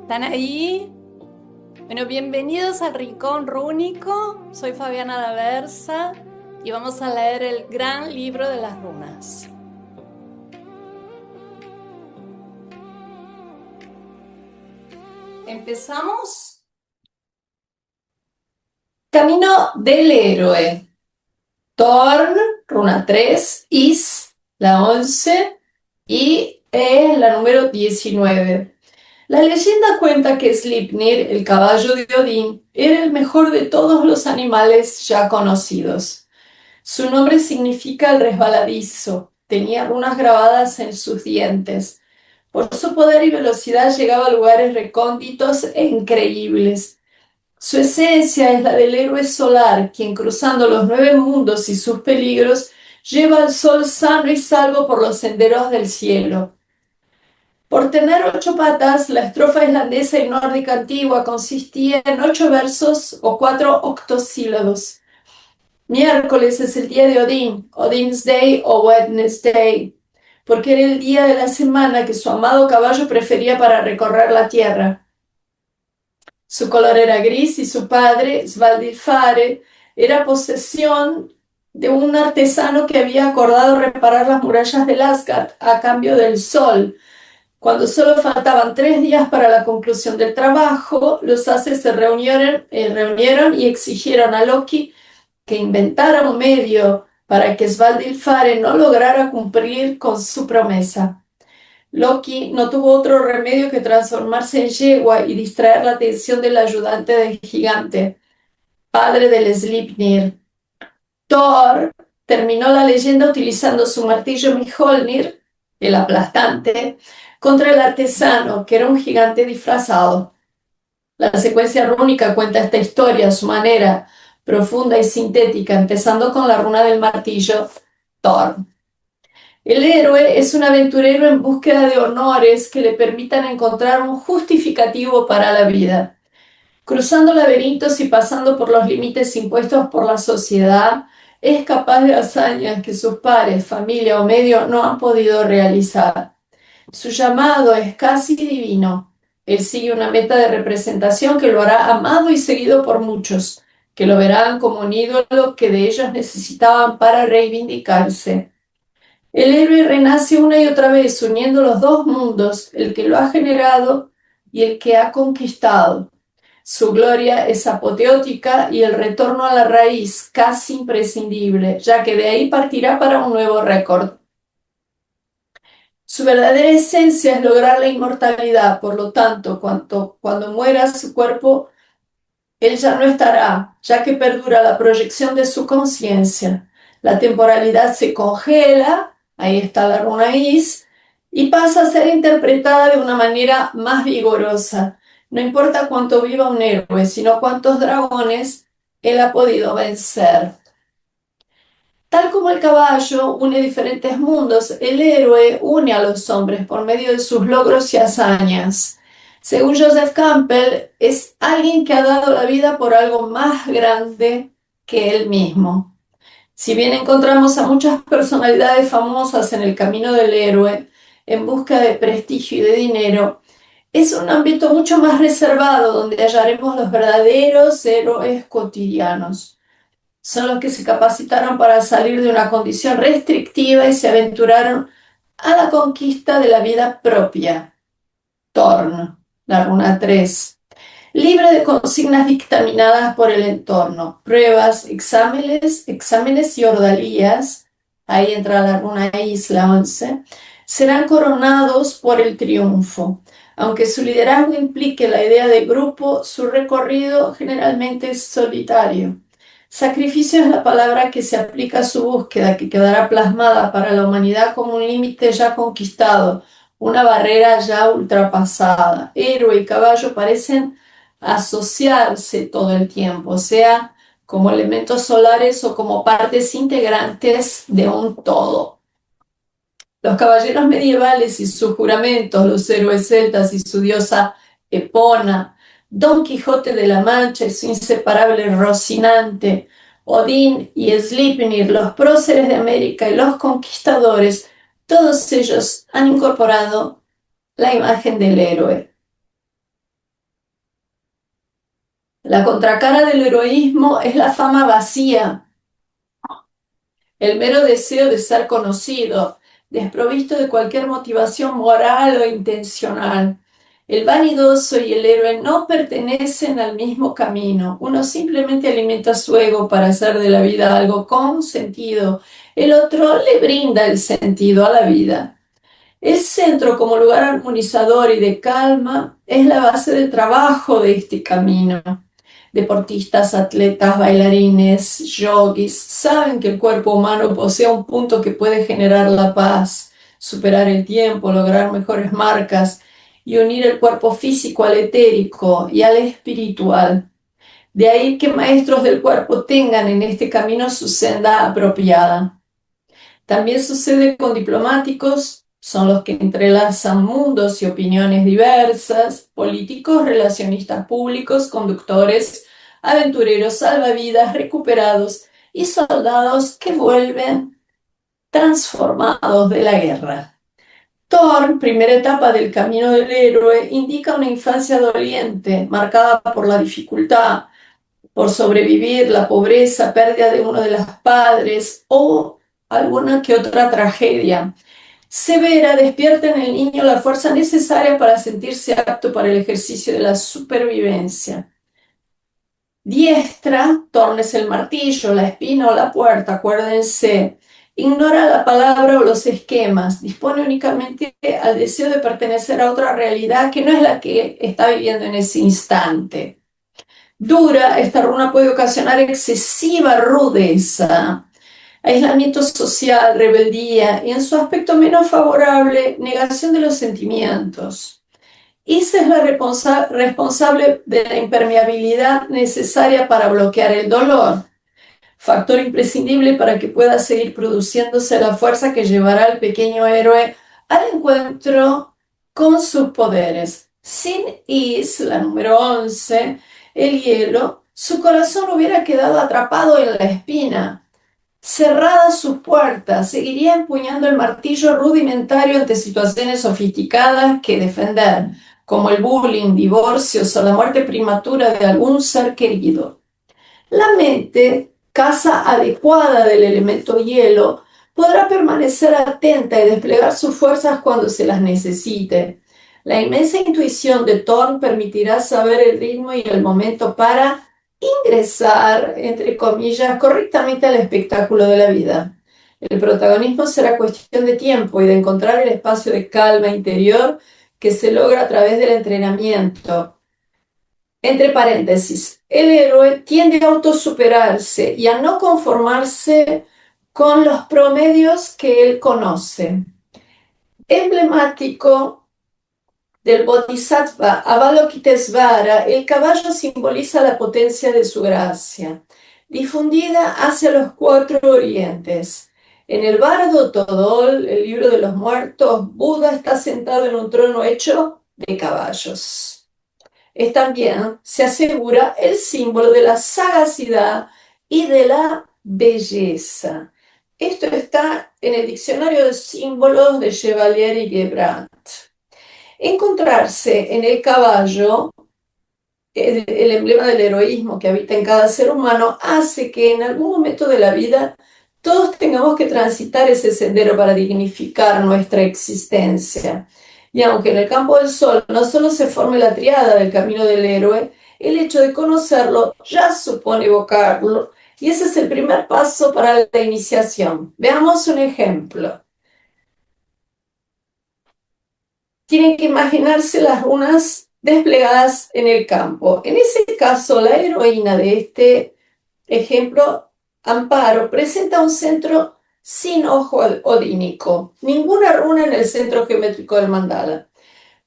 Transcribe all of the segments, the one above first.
¿Están ahí? Bueno, bienvenidos al Rincón Rúnico. Soy Fabiana Daversa y vamos a leer el gran libro de las runas. Empezamos. Camino del héroe. Torn, runa 3, Is, la 11 y la número 19. La leyenda cuenta que Sleipnir, el caballo de Odín, era el mejor de todos los animales ya conocidos. Su nombre significa el resbaladizo. Tenía runas grabadas en sus dientes. Por su poder y velocidad llegaba a lugares recónditos e increíbles. Su esencia es la del héroe solar, quien cruzando los 9 mundos y sus peligros, lleva al sol sano y salvo por los senderos del cielo. Por tener 8 patas, la estrofa islandesa y nórdica antigua consistía en 8 versos o 4 octosílabos. Miércoles es el día de Odín, Odin's Day o Wednesday, porque era el día de la semana que su amado caballo prefería para recorrer la tierra. Su color era gris y su padre, Svaldilfare, era posesión de un artesano que había acordado reparar las murallas del Asgard a cambio del sol. Cuando solo faltaban 3 días para la conclusión del trabajo, los Ases se reunieron y exigieron a Loki que inventara un medio para que Svaldilfare no lograra cumplir con su promesa. Loki no tuvo otro remedio que transformarse en yegua y distraer la atención del ayudante del gigante, padre del Sleipnir. Thor terminó la leyenda utilizando su martillo Mjolnir, el aplastante, contra el artesano, que era un gigante disfrazado. La secuencia rúnica cuenta esta historia a su manera, profunda y sintética, empezando con la runa del martillo, Thor. El héroe es un aventurero en búsqueda de honores que le permitan encontrar un justificativo para la vida. Cruzando laberintos y pasando por los límites impuestos por la sociedad, es capaz de hazañas que sus pares, familia o medio no han podido realizar. Su llamado es casi divino. Él sigue una meta de representación que lo hará amado y seguido por muchos, que lo verán como un ídolo que de ellos necesitaban para reivindicarse. El héroe renace una y otra vez uniendo los 2 mundos, el que lo ha generado y el que ha conquistado. Su gloria es apoteótica y el retorno a la raíz casi imprescindible, ya que de ahí partirá para un nuevo récord. Su verdadera esencia es lograr la inmortalidad, por lo tanto, cuando muera su cuerpo, él ya no estará, ya que perdura la proyección de su conciencia. La temporalidad se congela, ahí está la runa Is, y pasa a ser interpretada de una manera más vigorosa. No importa cuánto viva un héroe, sino cuántos dragones él ha podido vencer. Tal como el caballo une diferentes mundos, el héroe une a los hombres por medio de sus logros y hazañas. Según Joseph Campbell, es alguien que ha dado la vida por algo más grande que él mismo. Si bien encontramos a muchas personalidades famosas en el camino del héroe, en busca de prestigio y de dinero, es un ámbito mucho más reservado donde hallaremos los verdaderos héroes cotidianos. Son los que se capacitaron para salir de una condición restrictiva y se aventuraron a la conquista de la vida propia. Torn, la runa 3. Libre de consignas dictaminadas por el entorno, pruebas, exámenes y ordalías, ahí entra la runa Isla 11, serán coronados por el triunfo. Aunque su liderazgo implique la idea de grupo, su recorrido generalmente es solitario. Sacrificio es la palabra que se aplica a su búsqueda, que quedará plasmada para la humanidad como un límite ya conquistado, una barrera ya ultrapasada. Héroe y caballo parecen asociarse todo el tiempo, sea como elementos solares o como partes integrantes de un todo. Los caballeros medievales y sus juramentos, los héroes celtas y su diosa Epona, Don Quijote de la Mancha y su inseparable Rocinante, Odín y Sleipnir, los próceres de América y los conquistadores, todos ellos han incorporado la imagen del héroe. La contracara del heroísmo es la fama vacía, el mero deseo de ser conocido, desprovisto de cualquier motivación moral o intencional. El vanidoso y el héroe no pertenecen al mismo camino. Uno simplemente alimenta su ego para hacer de la vida algo con sentido. El otro le brinda el sentido a la vida. El centro como lugar armonizador y de calma es la base del trabajo de este camino. Deportistas, atletas, bailarines, yogis saben que el cuerpo humano posee un punto que puede generar la paz, superar el tiempo, lograr mejores marcas y unir el cuerpo físico al etérico y al espiritual. De ahí que maestros del cuerpo tengan en este camino su senda apropiada. También sucede con diplomáticos, son los que entrelazan mundos y opiniones diversas, políticos, relacionistas públicos, conductores, aventureros, salvavidas, recuperados y soldados que vuelven transformados de la guerra. Thor, primera etapa del camino del héroe, indica una infancia doliente, marcada por la dificultad, por sobrevivir, la pobreza, pérdida de uno de los padres o alguna que otra tragedia. Severa despierta en el niño la fuerza necesaria para sentirse apto para el ejercicio de la supervivencia. Diestra, tornes el martillo, la espina o la puerta, acuérdense. Ignora la palabra o los esquemas, dispone únicamente al deseo de pertenecer a otra realidad que no es la que está viviendo en ese instante. Dura, esta runa puede ocasionar excesiva rudeza, aislamiento social, rebeldía y en su aspecto menos favorable, negación de los sentimientos. Isa es la responsable de la impermeabilidad necesaria para bloquear el dolor, factor imprescindible para que pueda seguir produciéndose la fuerza que llevará al pequeño héroe al encuentro con sus poderes. Sin Is, la número 11, el hielo, su corazón hubiera quedado atrapado en la espina. Cerradas sus puertas, seguiría empuñando el martillo rudimentario ante situaciones sofisticadas que defender, como el bullying, divorcios o la muerte prematura de algún ser querido. La mente, casa adecuada del elemento hielo, podrá permanecer atenta y desplegar sus fuerzas cuando se las necesite. La inmensa intuición de Thorn permitirá saber el ritmo y el momento para ingresar, entre comillas, correctamente al espectáculo de la vida. El protagonismo será cuestión de tiempo y de encontrar el espacio de calma interior que se logra a través del entrenamiento. Entre paréntesis, el héroe tiende a autosuperarse y a no conformarse con los promedios que él conoce. Emblemático del Bodhisattva Avalokitesvara, el caballo simboliza la potencia de su gracia, difundida hacia los cuatro orientes. En el Bardo Todol, el libro de los muertos, Buda está sentado en un trono hecho de caballos. Es también, se asegura, el símbolo de la sagacidad y de la belleza. Esto está en el diccionario de símbolos de Chevalier y Gebrandt. Encontrarse en el caballo, el emblema del heroísmo que habita en cada ser humano, hace que en algún momento de la vida todos tengamos que transitar ese sendero para dignificar nuestra existencia. Y aunque en el campo del sol no solo se forme la triada del camino del héroe, el hecho de conocerlo ya supone evocarlo, y ese es el primer paso para la iniciación. Veamos un ejemplo. Tienen que imaginarse las runas desplegadas en el campo. En ese caso, la heroína de este ejemplo, Amparo, presenta un centro sin ojo odínico, ninguna runa en el centro geométrico del mandala,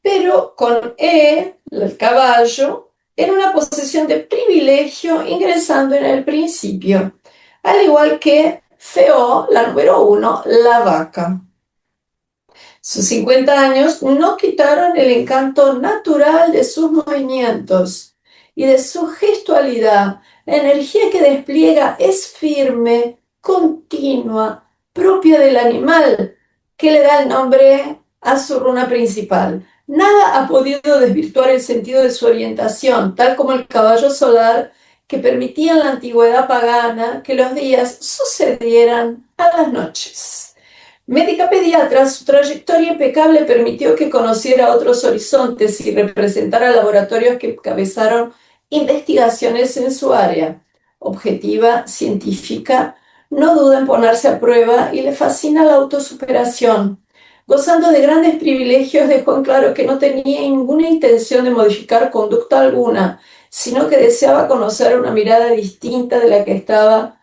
pero con el caballo, en una posición de privilegio ingresando en el principio, al igual que Feó, la número 1, la vaca. Sus 50 años no quitaron el encanto natural de sus movimientos y de su gestualidad. La energía que despliega es firme, continua, propia del animal, que le da el nombre a su runa principal. Nada ha podido desvirtuar el sentido de su orientación, tal como el caballo solar que permitía en la antigüedad pagana que los días sucedieran a las noches. Médica pediatra, su trayectoria impecable permitió que conociera otros horizontes y representara laboratorios que encabezaron investigaciones en su área. Objetiva, científica, no duda en ponerse a prueba y le fascina la autosuperación. Gozando de grandes privilegios, dejó en claro que no tenía ninguna intención de modificar conducta alguna, sino que deseaba conocer una mirada distinta de la que estaba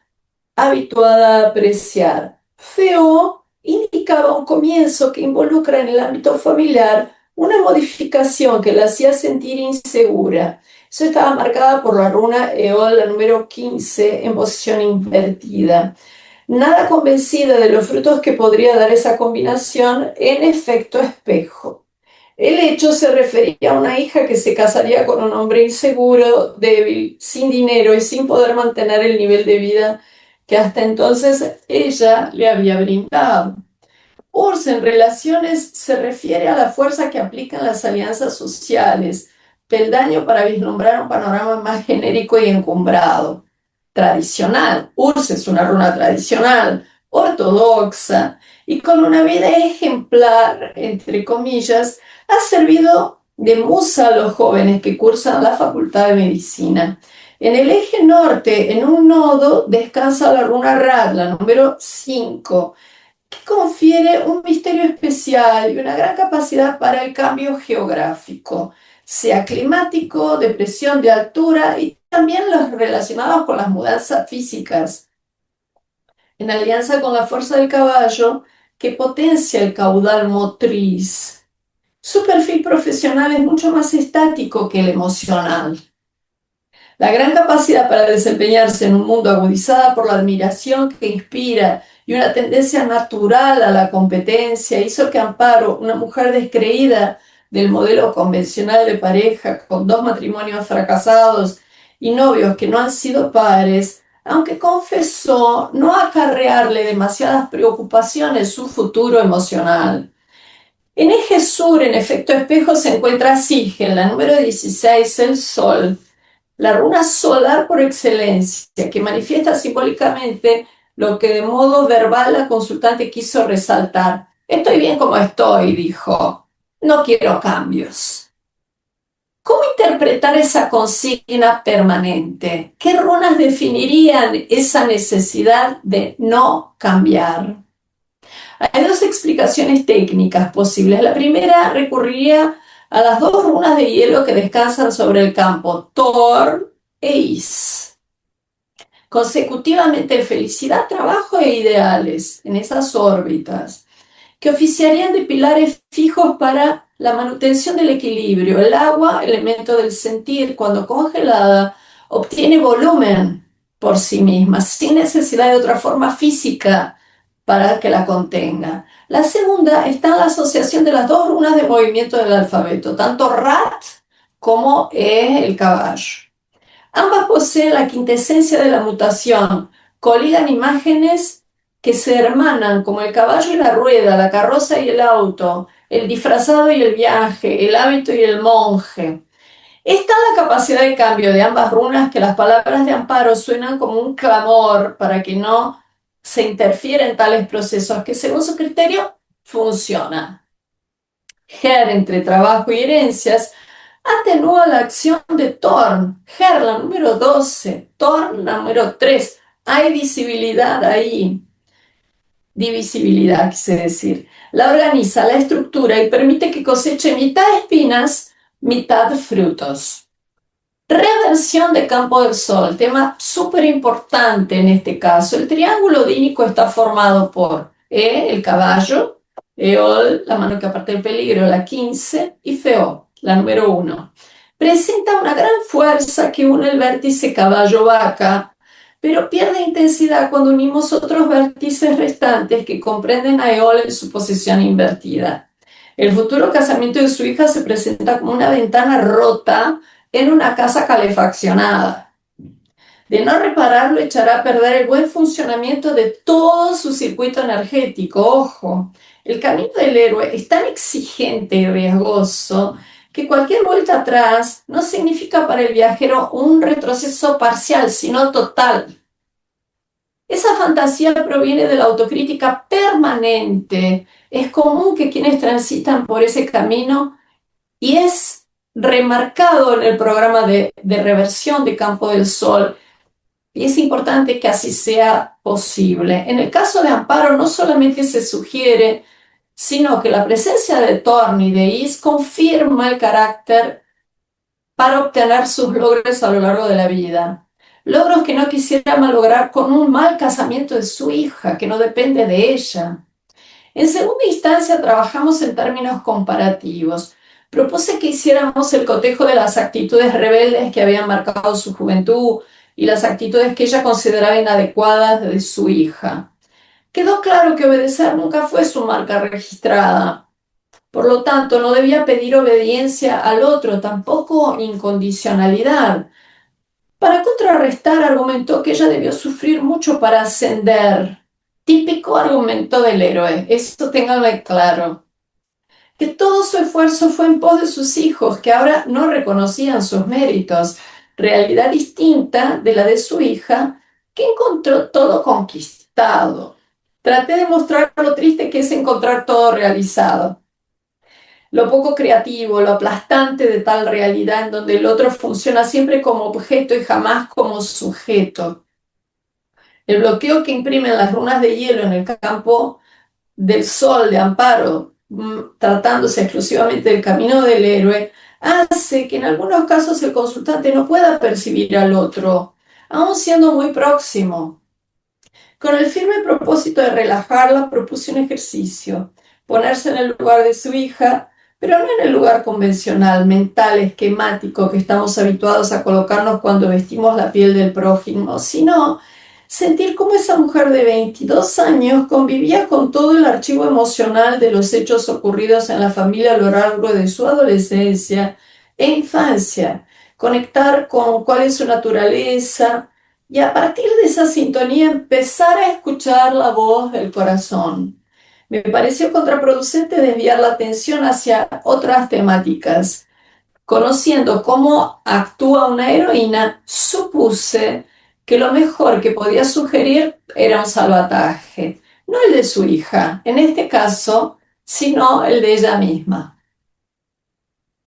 habituada a apreciar. Feo indicaba un comienzo que involucra en el ámbito familiar una modificación que la hacía sentir insegura. Eso estaba marcada por la runa Eol, la número 15, en posición invertida. Nada convencida de los frutos que podría dar esa combinación, en efecto espejo. El hecho se refería a una hija que se casaría con un hombre inseguro, débil, sin dinero y sin poder mantener el nivel de vida que hasta entonces ella le había brindado. URSS en relaciones se refiere a la fuerza que aplican las alianzas sociales, peldaño para vislumbrar un panorama más genérico y encumbrado. Tradicional, URSS es una runa tradicional, ortodoxa y con una vida ejemplar, entre comillas, ha servido de musa a los jóvenes que cursan la Facultad de Medicina. En el eje norte, en un nodo, descansa la runa Ra, la número 5, que confiere un misterio especial y una gran capacidad para el cambio geográfico, sea climático, de presión de altura y también los relacionados con las mudanzas físicas, en alianza con la fuerza del caballo que potencia el caudal motriz. Su perfil profesional es mucho más estático que el emocional. La gran capacidad para desempeñarse en un mundo agudizada por la admiración que inspira y una tendencia natural a la competencia hizo que Amparo, una mujer descreída del modelo convencional de pareja, con 2 matrimonios fracasados y novios que no han sido padres, aunque confesó no acarrearle demasiadas preocupaciones su futuro emocional. En eje sur, en efecto espejo, se encuentra Sigel, la número 16, el Sol, la runa solar por excelencia, que manifiesta simbólicamente lo que de modo verbal la consultante quiso resaltar. Estoy bien como estoy, dijo. No quiero cambios. ¿Cómo interpretar esa consigna permanente? ¿Qué runas definirían esa necesidad de no cambiar? Hay dos explicaciones técnicas posibles. La primera recurriría a las 2 runas de hielo que descansan sobre el campo, Thor e Is. Consecutivamente felicidad, trabajo e ideales en esas órbitas, que oficiarían de pilares fijos para la manutención del equilibrio. El agua, elemento del sentir, cuando congelada, obtiene volumen por sí misma, sin necesidad de otra forma física para que la contenga. La segunda está en la asociación de las 2 runas de movimiento del alfabeto, tanto Rat como el caballo. Ambas poseen la quintesencia de la mutación, coligan imágenes que se hermanan como el caballo y la rueda, la carroza y el auto, el disfrazado y el viaje, el hábito y el monje. Está la capacidad de cambio de ambas runas que las palabras de Amparo suenan como un clamor para que no se interfiera en tales procesos que según su criterio funcionan. Ger entre trabajo y herencias atenúa la acción de Thorn. Ger la número 12, Thorn la número 3. Hay visibilidad ahí. Divisibilidad, quise decir. La organiza, la estructura y permite que coseche mitad espinas, mitad frutos. Reversión de campo del sol, tema súper importante en este caso. El triángulo dínico está formado por el caballo, Eol, la mano que aparte del peligro, la 15, y Feo, la número 1. Presenta una gran fuerza que une el vértice caballo-vaca, pero pierde intensidad cuando unimos otros vértices restantes que comprenden a Eol en su posición invertida. El futuro casamiento de su hija se presenta como una ventana rota en una casa calefaccionada. De no repararlo, echará a perder el buen funcionamiento de todo su circuito energético. Ojo, El camino del héroe es tan exigente y riesgoso que cualquier vuelta atrás no significa para el viajero un retroceso parcial, sino total. Esa fantasía proviene de la autocrítica permanente. Es común que quienes transitan por ese camino, y es remarcado en el programa de reversión de Campo del Sol, y es importante que así sea posible. En el caso de Amparo, no solamente se sugiere, sino que la presencia de Thorne y de Is confirma el carácter para obtener sus logros a lo largo de la vida. Logros que no quisiera malograr con un mal casamiento de su hija, que no depende de ella. En segunda instancia, trabajamos en términos comparativos. Propuse que hiciéramos el cotejo de las actitudes rebeldes que habían marcado su juventud y las actitudes que ella consideraba inadecuadas de su hija. Quedó claro que obedecer nunca fue su marca registrada. Por lo tanto, no debía pedir obediencia al otro, tampoco incondicionalidad. Para contrarrestar, argumentó que ella debió sufrir mucho para ascender. Típico argumento del héroe, eso ténganlo claro. Que todo su esfuerzo fue en pos de sus hijos, que ahora no reconocían sus méritos. Realidad distinta de la de su hija, que encontró todo conquistado. Traté de mostrar lo triste que es encontrar todo realizado, lo poco creativo, lo aplastante de tal realidad en donde el otro funciona siempre como objeto y jamás como sujeto. El bloqueo que imprimen las runas de hielo en el campo del sol de Amparo, tratándose exclusivamente del camino del héroe, hace que en algunos casos el consultante no pueda percibir al otro, aun siendo muy próximo. Con el firme propósito de relajarla, propuse un ejercicio: ponerse en el lugar de su hija, pero no en el lugar convencional, mental, esquemático que estamos habituados a colocarnos cuando vestimos la piel del prójimo, sino sentir cómo esa mujer de 22 años convivía con todo el archivo emocional de los hechos ocurridos en la familia a lo largo de su adolescencia e infancia, conectar con cuál es su naturaleza, y a partir de esa sintonía empezar a escuchar la voz del corazón. Me pareció contraproducente desviar la atención hacia otras temáticas. Conociendo cómo actúa una heroína, supuse que lo mejor que podía sugerir era un salvataje, no el de su hija, en este caso, sino el de ella misma.